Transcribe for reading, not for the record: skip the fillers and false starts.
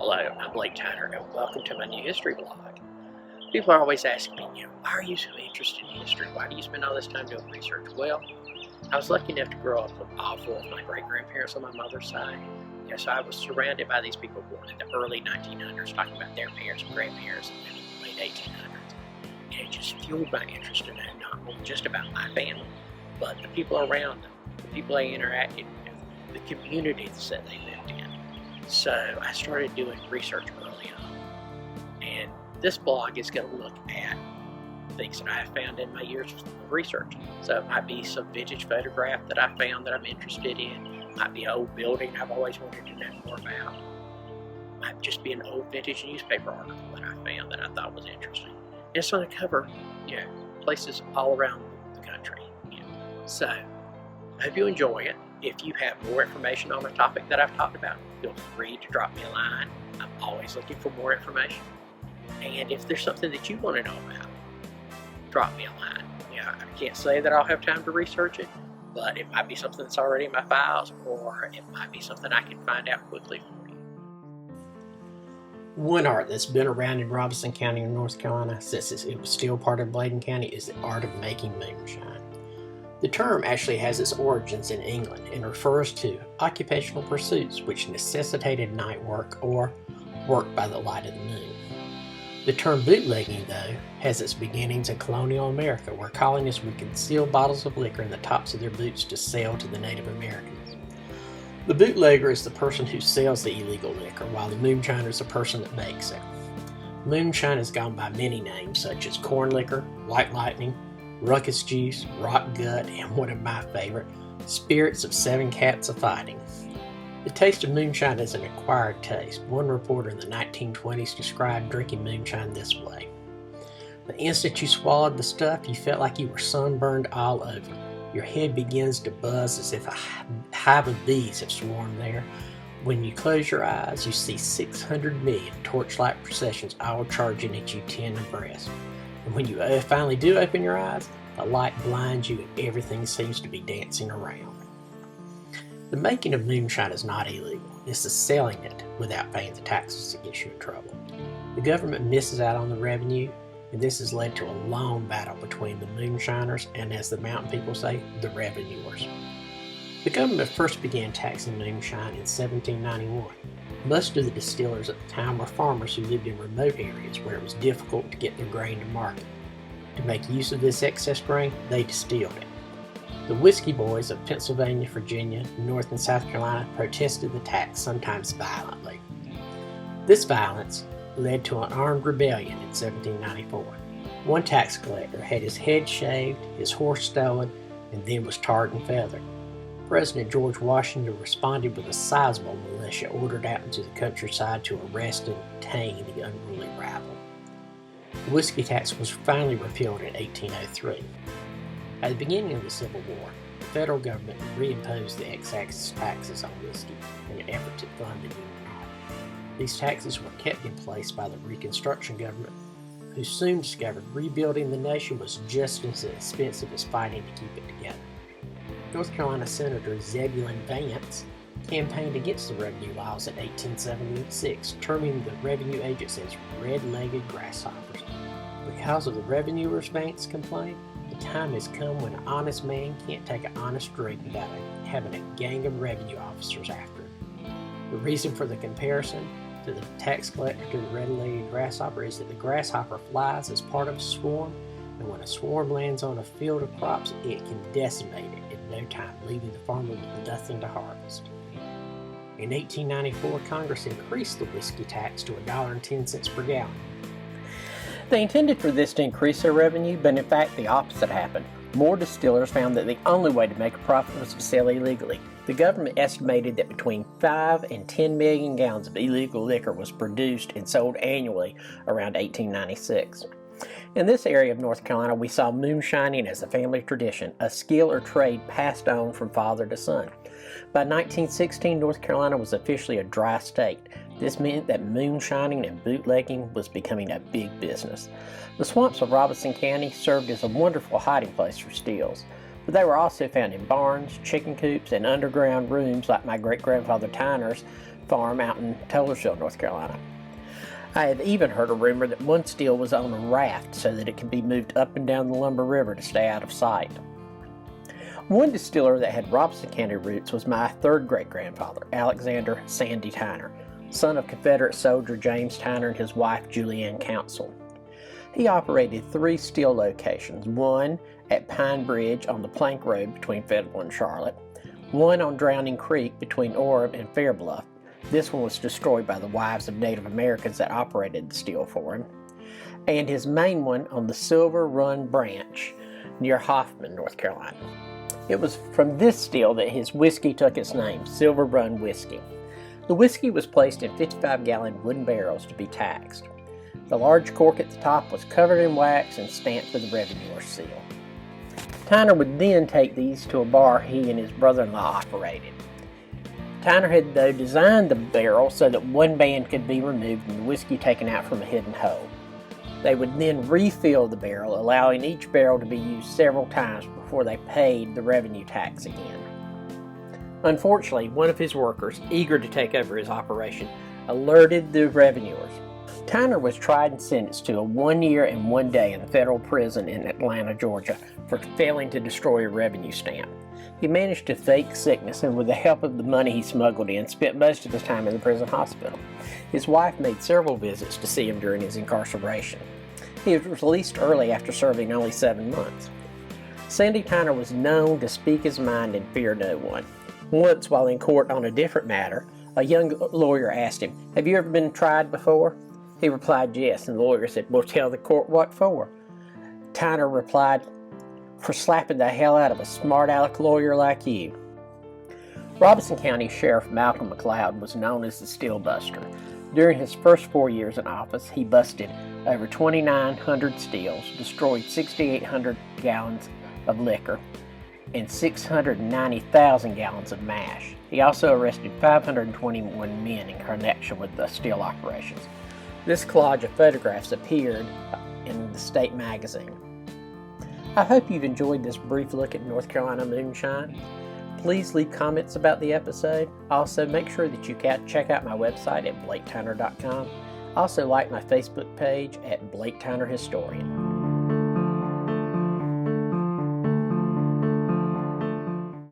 Hello, I'm Blake Tyner, and welcome to my new history blog. People are always asking me, why are you so interested in history? Why do you spend all this time doing research? Well, I was lucky enough to grow up with all four of my great-grandparents on my mother's side. So I was surrounded by these people born in the early 1900s, talking about their parents and grandparents in the late 1800s. And it just fueled my interest in that, not only just about my family, but the people around them, the people they interacted with, the communities that they lived in. So I started doing research early on, and this blog is going to look at things that I have found in my years of research. So it might be some vintage photograph that I found that I'm interested in. It might be an old building I've always wanted to know more about. It might just be an old vintage newspaper article that I found that I thought was interesting. And it's going to cover, places all around the country. So I hope you enjoy it. If you have more information on the topic that I've talked about, feel free to drop me a line. I'm always looking for more information. And if there's something that you want to know about, drop me a line. I can't say that I'll have time to research it, but it might be something that's already in my files, or it might be something I can find out quickly for you. One art that's been around in Robeson County in North Carolina since it was still part of Bladen County is the art of making moonshine. The term actually has its origins in England and refers to occupational pursuits which necessitated night work or work by the light of the moon. The term bootlegging, though, has its beginnings in colonial America, where colonists would conceal bottles of liquor in the tops of their boots to sell to the Native Americans. The bootlegger is the person who sells the illegal liquor, while the moonshiner is the person that makes it. Moonshine has gone by many names, such as corn liquor, white lightning, ruckus juice, rock gut, and one of my favorite, spirits of seven cats a fighting. The taste of moonshine is an acquired taste. One reporter in the 1920s described drinking moonshine this way: the instant you swallowed the stuff, you felt like you were sunburned all over. Your head begins to buzz as if a hive of bees have swarmed there. When you close your eyes, you see 600 million torchlight processions all charging at you 10 abreast. And when you finally do open your eyes, the light blinds you and everything seems to be dancing around. The making of moonshine is not illegal. It's the selling it without paying the taxes that gets you in trouble. The government misses out on the revenue, and this has led to a long battle between the moonshiners and, as the mountain people say, the revenuers. The government first began taxing moonshine in 1791. Most of the distillers at the time were farmers who lived in remote areas where it was difficult to get their grain to market. To make use of this excess grain, they distilled it. The whiskey boys of Pennsylvania, Virginia, North and South Carolina protested the tax, sometimes violently. This violence led to an armed rebellion in 1794. One tax collector had his head shaved, his horse stolen, and then was tarred and feathered. President George Washington responded with a sizable militia ordered out into the countryside to arrest and detain the unruly rabble. The whiskey tax was finally repealed in 1803. At the beginning of the Civil War, the federal government reimposed the excise taxes on whiskey in an effort to fund the Union Army. These taxes were kept in place by the Reconstruction government, who soon discovered rebuilding the nation was just as expensive as fighting to keep it together. North Carolina Senator Zebulon Vance campaigned against the revenue laws in 1876, terming the revenue agents as red-legged grasshoppers. Because of the revenuers, Vance complained, the time has come when an honest man can't take an honest drink without having a gang of revenue officers after him. The reason for the comparison to the tax collector to the red-legged grasshopper is that the grasshopper flies as part of a swarm, and when a swarm lands on a field of crops, it can decimate it in no time, leaving the farmer with nothing to harvest. In 1894, Congress increased the whiskey tax to $1.10 per gallon. They intended for this to increase their revenue, but in fact the opposite happened. More distillers found that the only way to make a profit was to sell illegally. The government estimated that between 5 and 10 million gallons of illegal liquor was produced and sold annually around 1896. In this area of North Carolina, we saw moonshining as a family tradition, a skill or trade passed on from father to son. By 1916, North Carolina was officially a dry state. This meant that moonshining and bootlegging was becoming a big business. The swamps of Robeson County served as a wonderful hiding place for steals. but they were also found in barns, chicken coops, and underground rooms like my great-grandfather Tyner's, farm out in Taylorsville, North Carolina. I have even heard a rumor that one still was on a raft so that it could be moved up and down the Lumber River to stay out of sight. One distiller that had Robeson County roots was my third great-grandfather, Alexander Sandy Tyner, son of Confederate soldier James Tyner and his wife Julianne Council. He operated 3 still locations, one at Pine Bridge on the Plank Road between Fayetteville and Charlotte, one on Drowning Creek between Orem and Fairbluff. This one was destroyed by the wives of Native Americans that operated the still for him, and his main one on the Silver Run Branch near Hoffman, North Carolina. It was from this still that his whiskey took its name, Silver Run Whiskey. The whiskey was placed in 55-gallon wooden barrels to be taxed. The large cork at the top was covered in wax and stamped with a revenuer's seal. Tyner would then take these to a bar he and his brother-in-law operated. Tyner had, though, designed the barrel so that one band could be removed and the whiskey taken out from a hidden hole. They would then refill the barrel, allowing each barrel to be used several times before they paid the revenue tax again. Unfortunately, one of his workers, eager to take over his operation, alerted the revenuers. Tyner was tried and sentenced to a 1 year and 1 day in federal prison in Atlanta, Georgia, for failing to destroy a revenue stamp. He managed to fake sickness and with the help of the money he smuggled in, spent most of his time in the prison hospital. His wife made several visits to see him during his incarceration. He was released early after serving only 7 months. Sandy Tyner was known to speak his mind and fear no one. Once, while in court on a different matter, a young lawyer asked him, "Have you ever been tried before?" He replied, "Yes," and the lawyer said, "Well, tell the court what for." Tyner replied, "For slapping the hell out of a smart-aleck lawyer like you." Robeson County Sheriff Malcolm McLeod was known as the Still Buster. During his first 4 years in office, he busted over 2,900 stills, destroyed 6,800 gallons of liquor, and 690,000 gallons of mash. He also arrested 521 men in connection with the still operations. This collage of photographs appeared in the state magazine. I hope you've enjoyed this brief look at North Carolina moonshine. Please leave comments about the episode. Also, make sure that you check out my website at blaketyner.com. Also, like my Facebook page at Blake Tyner Historian.